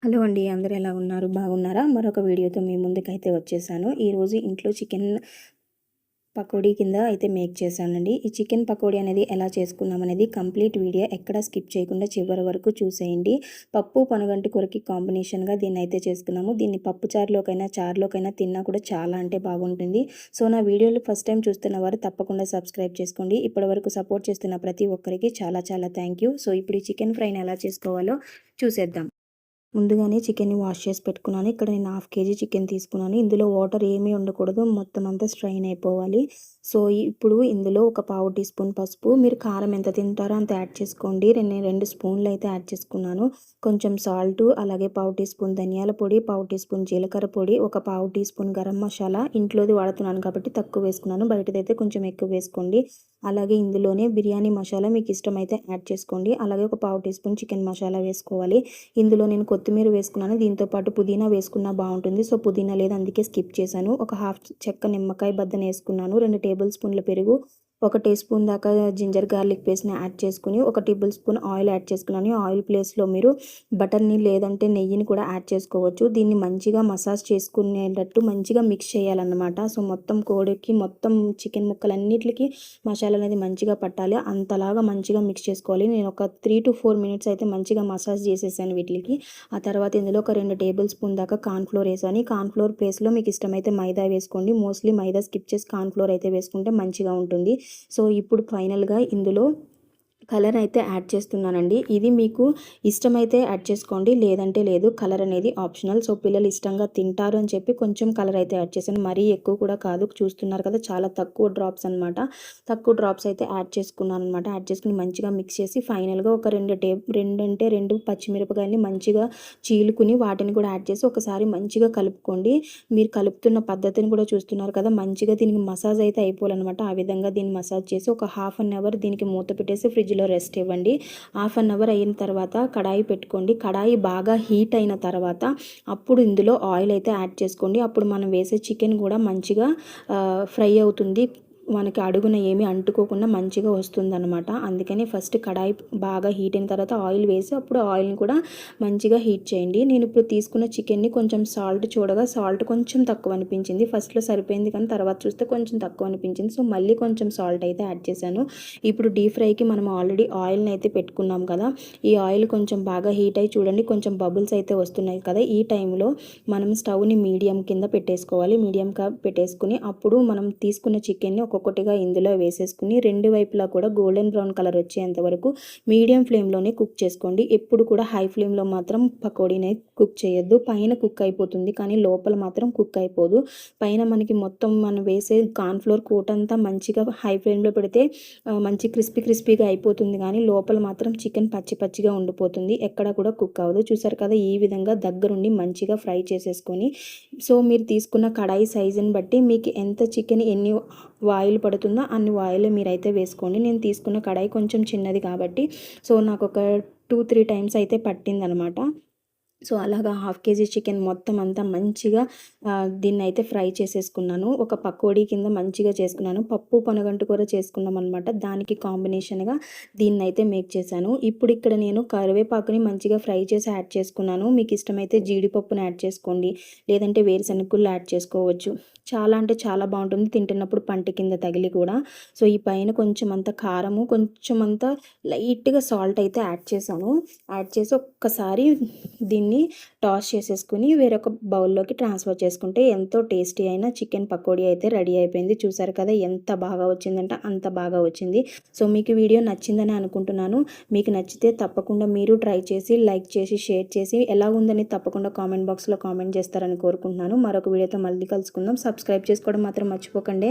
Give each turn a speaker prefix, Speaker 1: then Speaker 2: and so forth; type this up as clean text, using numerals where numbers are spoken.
Speaker 1: Hello అండి. అందరూ ఎలా ఉన్నారు? బాగున్నారా? మరొక వీడియోతో మీ ముందుకైతే వచ్చేసాను. ఈరోజు ఇంట్లో చికెన్ పకోడీ కింద అయితే మేక్ చేశానండి. ఈ చికెన్ పకోడీ అనేది ఎలా చేసుకున్నామనేది కంప్లీట్ వీడియో ఎక్కడ స్కిప్ చేయకుండా చివరి వరకు చూసేయండి. పప్పు, పొనగంటి కూరకి కాంబినేషన్‌గా దీన్నైతే చేసుకున్నాము. దీన్ని పప్పు చారులోకైనా, చారులోకైనా తిన్నా కూడా చాలా అంటే బాగుంటుంది. సో, నా వీడియోలు ఫస్ట్ టైం చూస్తున్న వారు తప్పకుండా సబ్స్క్రైబ్ చేసుకోండి. ఇప్పటివరకు సపోర్ట్ చేస్తున్న ప్రతి ఒక్కరికి చాలా చాలా థ్యాంక్ యూ. సో, ఇప్పుడు ఈ చికెన్ ఫ్రైని ఎలా చేసుకోవాలో చూసేద్దాం. ముందుగానే చికెన్‌ని వాష్ చేసి పెట్టుకున్నాను. ఇక్కడ నేను హాఫ్ కేజీ చికెన్ తీసుకున్నాను. ఇందులో వాటర్ ఏమీ ఉండకూడదు. మొత్తం అంతా స్ట్రెయిన్ అయిపోవాలి. సో, ఇప్పుడు ఇందులో ఒక పావు టీ స్పూన్ పసుపు, మీరు కారం ఎంత తింటారో అంత యాడ్ చేసుకోండి. నేను 2 స్పూన్లు అయితే యాడ్ చేసుకున్నాను. కొంచెం సాల్టు, అలాగే పావు టీ స్పూన్ ధనియాల పొడి, పావు టీ స్పూన్ జీలకర్ర పొడి, ఒక పావు టీ స్పూన్ గరం మసాలా. ఇంట్లోది వాడుతున్నాను కాబట్టి తక్కువ వేసుకున్నాను. బయటదైతే కొంచెం ఎక్కువ వేసుకోండి. అలాగే ఇందులోనే బిర్యానీ మసాలా మీకు ఇష్టమైతే యాడ్ చేసుకోండి. అలాగే ఒక పావు టీ స్పూన్ చికెన్ మసాలా వేసుకోవాలి. ఇందులో నేను కొత్తిమీర వేసుకున్నాను. దీంతో పాటు పుదీనా వేసుకున్నా బాగుంటుంది. సో, పుదీనా లేదు, అందుకే స్కిప్ చేశాను. ఒక హాఫ్ చెక్క నిమ్మకాయ బద్దన వేసుకున్నాను. 2 టేబుల్ స్పూన్ల పెరుగు, ఒక టీ స్పూన్ దాకా జింజర్ గార్లిక్ పేస్ట్‌ని యాడ్ చేసుకొని, ఒక టేబుల్ స్పూన్ ఆయిల్ యాడ్ చేసుకున్నాను. ఆయిల్ ప్లేస్‌లో మీరు బటర్‌ని లేదంటే నెయ్యిని కూడా యాడ్ చేసుకోవచ్చు. దీన్ని మంచిగా మసాజ్ చేసుకునేటట్టు మంచిగా మిక్స్ చేయాలన్నమాట. సో, మొత్తం కోడికి మొత్తం చికెన్ ముక్కలన్నిట్లికి మసాలా అనేది మంచిగా పట్టాలి. అంతలాగా మంచిగా మిక్స్ చేసుకోవాలి. నేను ఒక 3-4 మినిట్స్ అయితే మంచిగా మసాజ్ చేసేసాను వీటికి. ఆ తర్వాత ఇందులో ఒక 2 టేబుల్ స్పూన్ దాకా కార్న్ ఫ్లోర్ వేసాను. కార్న్ ఫ్లోర్ ప్లేస్‌లో మీకు ఇష్టమైతే మైదా వేసుకోండి. మోస్ట్లీ మైదా స్కిప్ చేసి కార్న్ ఫ్లోర్ అయితే వేసుకుంటే మంచిగా ఉంటుంది. సో, ఇప్పుడు ఫైనల్‌గా ఇందులో కలర్ అయితే యాడ్ చేస్తున్నానండి. ఇది మీకు ఇష్టమైతే యాడ్ చేసుకోండి, లేదంటే లేదు. కలర్ అనేది ఆప్షనల్. సో, పిల్లలు ఇష్టంగా తింటారు అని చెప్పి కొంచెం కలర్ అయితే యాడ్ చేశాను. మరీ ఎక్కువ కూడా కాదు. చూస్తున్నారు కదా, చాలా తక్కువ డ్రాప్స్ అనమాట. తక్కువ డ్రాప్స్ అయితే యాడ్ చేసుకున్నాను అనమాట. యాడ్ చేసుకుని మంచిగా మిక్స్ చేసి ఫైనల్‌గా ఒక 2 పచ్చిమిరపకాయలని మంచిగా చీలుకుని వాటిని కూడా యాడ్ చేసి ఒకసారి మంచిగా కలుపుకోండి. మీరు కలుపుతున్న పద్ధతిని కూడా చూస్తున్నారు కదా, మంచిగా దీనికి మసాజ్ అయితే అయిపోవాలన్నమాట. ఆ విధంగా దీన్ని మసాజ్ చేసి ఒక హాఫ్ అన్ అవర్ దీనికి మూత పెట్టేసి ఫ్రిడ్జ్‌లో రెస్ట్ ఇవ్వండి. హాఫ్ అన్ అవర్ అయిన తర్వాత కడాయి పెట్టుకోండి. కడాయి బాగా హీట్ అయిన తర్వాత అప్పుడు ఇందులో ఆయిల్ అయితే యాడ్ చేసుకోండి. అప్పుడు మనం వేసే చికెన్ కూడా మంచిగా ఫ్రై అవుతుంది. మనకి అడుగున ఏమీ అంటుకోకుండా మంచిగా వస్తుందన్నమాట. అందుకని ఫస్ట్ కడాయి బాగా హీట్ అయిన తర్వాత ఆయిల్ వేసి అప్పుడు ఆయిల్ని కూడా మంచిగా హీట్ చేయండి. నేను ఇప్పుడు తీసుకున్న చికెన్ని కొంచెం సాల్ట్ చూడగా సాల్ట్ కొంచెం తక్కువ అనిపించింది. ఫస్ట్‌లో సరిపోయింది కానీ తర్వాత చూస్తే కొంచెం తక్కువ అనిపించింది. సో, మళ్ళీ కొంచెం సాల్ట్ అయితే యాడ్ చేశాను. ఇప్పుడు డీప్ ఫ్రైకి మనం ఆల్రెడీ ఆయిల్ని అయితే పెట్టుకున్నాం కదా, ఈ ఆయిల్ కొంచెం బాగా హీట్ అయ్యి చూడండి కొంచెం బబుల్స్ అయితే వస్తున్నాయి కదా, ఈ టైంలో మనం స్టవ్ని మీడియం కింద పెట్టేసుకోవాలి. మీడియంగా పెట్టేసుకుని అప్పుడు మనం తీసుకున్న చికెన్ని ఒక్కొక్కటిగా ఇందులో వేసేసుకుని రెండు వైపులా కూడా గోల్డెన్ బ్రౌన్ కలర్ వచ్చేంత వరకు మీడియం ఫ్లేమ్లోనే కుక్ చేసుకోండి. ఎప్పుడు కూడా హై ఫ్లేమ్లో మాత్రం పకోడీని కుక్ చేయొద్దు. పైన కుక్ అయిపోతుంది కానీ లోపల మాత్రం కుక్ అయిపోదు. పైన మనకి మొత్తం మనం వేసే కార్న్‌ఫ్లోర్ కోటంతా మంచిగా హై ఫ్లేమ్లో పెడితే మంచి క్రిస్పీగా అయిపోతుంది కానీ లోపల మాత్రం చికెన్ పచ్చి పచ్చిగా ఉండిపోతుంది. ఎక్కడ కూడా కుక్ అవ్వదు. చూసారు కదా, ఈ విధంగా దగ్గరుండి మంచిగా ఫ్రై చేసేసుకొని, సో, మీరు తీసుకున్న కడాయి సైజుని బట్టి మీకు ఎంత చికెన్ ఎన్ని ఆయిల్ పడుతుందో అన్ని ఆయిల్ మీరైతే వేసుకోండి. నేను తీసుకున్న కడాయి కొంచెం చిన్నది కాబట్టి సో, నాకు ఒక 2-3 టైమ్స్ అయితే పట్టిందనమాట. సో, అలాగా హాఫ్ కేజీ చికెన్ మొత్తం అంతా మంచిగా దీన్నైతే ఫ్రై చేసేసుకున్నాను. ఒక పకోడీ కింద మంచిగా చేసుకున్నాను. పప్పు, పొనగంటి కూర చేసుకున్నామనమాట. దానికి కాంబినేషన్‌గా దీన్నైతే మేక్ చేశాను. ఇప్పుడు ఇక్కడ నేను కరివేపాకుని మంచిగా ఫ్రై చేసి యాడ్ చేసుకున్నాను. మీకు ఇష్టమైతే జీడిపప్పుని యాడ్ చేసుకోండి, లేదంటే వేరుశనగ గుళ్ళు యాడ్ చేసుకోవచ్చు. చాలా అంటే చాలా బాగుంటుంది తింటున్నప్పుడు పంట కింద తగిలి కూడా. సో, ఈ పైన కొంచెం అంత కారము, కొంచెం అంత లైట్‌గా సాల్ట్ అయితే యాడ్ చేశాను. యాడ్ చేసి ఒక్కసారి దీన్ని టాస్ చేసేసుకుని వేరొక బౌల్లోకి ట్రాన్స్ఫర్ చేసుకుంటే ఎంతో టేస్టీ అయిన చికెన్ పకోడీ అయితే రెడీ అయిపోయింది. చూసారు కదా, ఎంత బాగా వచ్చిందంటే అంత బాగా వచ్చింది. సో, మీకు వీడియో నచ్చిందని అనుకుంటున్నాను. మీకు నచ్చితే తప్పకుండా మీరు ట్రై చేసి లైక్ చేసి షేర్ చేసి ఎలా ఉందని తప్పకుండా కామెంట్ బాక్స్లో కామెంట్ చేస్తారని కోరుకుంటున్నాను. మరొక వీడియోతో మళ్ళీ కలుసుకుందాం. సబ్స్క్రైబ్ చేసుకోవడం మాత్రం మర్చిపోకండి.